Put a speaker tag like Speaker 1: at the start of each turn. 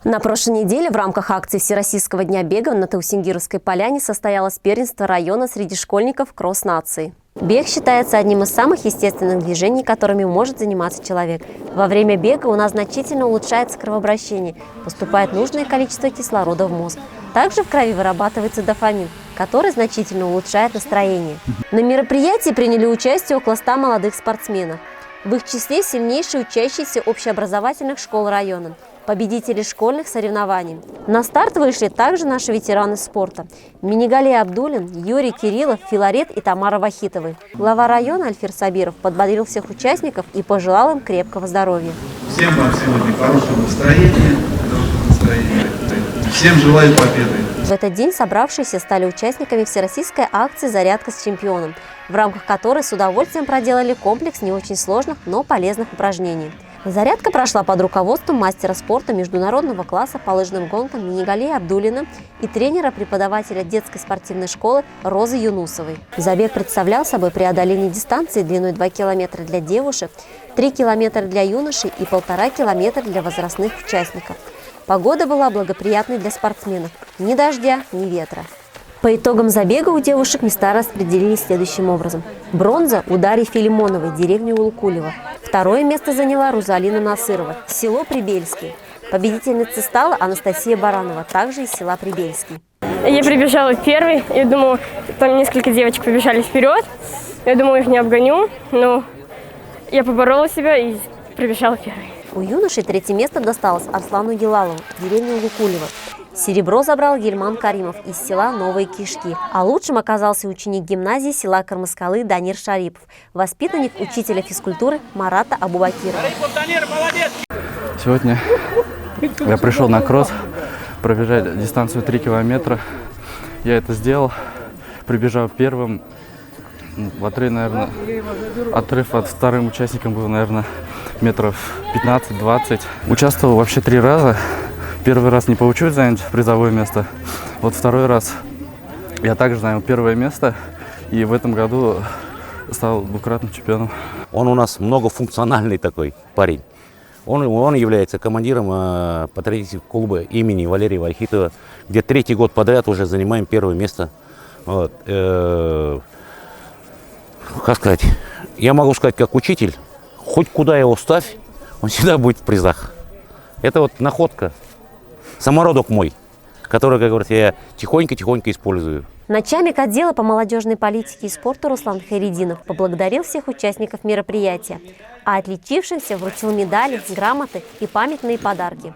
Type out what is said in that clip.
Speaker 1: На прошлой неделе в рамках акции Всероссийского дня бега на Таусингировской поляне состоялось первенство района среди школьников кросс-нации. Бег считается одним из самых естественных движений, которыми может заниматься человек. Во время бега у нас значительно улучшается кровообращение, поступает нужное количество кислорода в мозг. Также в крови вырабатывается дофамин, который значительно улучшает настроение. На мероприятии приняли участие около 100 молодых спортсменов. В их числе сильнейшие учащиеся общеобразовательных школ района, победители школьных соревнований. На старт вышли также наши ветераны спорта – Минигалия Абдулин, Юрий Кириллов, Филарет и Тамара Вахитовы. Глава района Альфир Сабиров подбодрил всех участников и пожелал им крепкого здоровья.
Speaker 2: Всем вам сегодня хорошего настроения. Всем желаю победы.
Speaker 1: В этот день собравшиеся стали участниками всероссийской акции «Зарядка с чемпионом», в рамках которой с удовольствием проделали комплекс не очень сложных, но полезных упражнений. Зарядка прошла под руководством мастера спорта международного класса по лыжным гонкам Минигалии Абдулина и тренера-преподавателя детской спортивной школы Розы Юнусовой. Забег представлял собой преодоление дистанции длиной 2 километра для девушек, 3 километра для юношей и 1,5 километра для возрастных участников. Погода была благоприятной для спортсменов – ни дождя, ни ветра. По итогам забега у девушек места распределились следующим образом. Бронза у Дарьи Филимоновой, деревня Улукулево. Второе место заняла Рузалина Насырова, село Прибельский. Победительницей стала Анастасия Баранова, также из села Прибельский.
Speaker 3: Я прибежала первой, я думаю, там несколько девочек побежали вперед. Я думаю, их не обгоню, но я поборола себя и прибежала первой.
Speaker 1: У юношей третье место досталось Арслану Елалову, деревня Улукулево. Серебро забрал Гельман Каримов из села Новые Кишки. А лучшим оказался ученик гимназии села Кармаскалы Данир Шарипов, воспитанник учителя физкультуры Марата Абубакирова.
Speaker 4: Сегодня я пришел на кросс пробежать дистанцию 3 километра. Я это сделал, прибежал первым. Отрыв от вторым участникам был, наверное, метров 15-20. Участвовал вообще 3 раза. Первый раз не получилось занять призовое место. Вот второй раз я также занял первое место. И в этом году стал двукратным чемпионом.
Speaker 5: Он у нас многофункциональный такой парень. Он является командиром патриотического клуба имени Валерия Вахитова, где 3-й год подряд уже занимаем первое место. Вот. Как сказать, я могу сказать, как учитель, хоть куда его ставь, он всегда будет в призах. Это вот находка, самородок мой, который, как говорят, я тихонько-тихонько использую.
Speaker 1: Начальник отдела по молодежной политике и спорту Руслан Хайрединов поблагодарил всех участников мероприятия, а отличившимся вручил медали, грамоты и памятные подарки.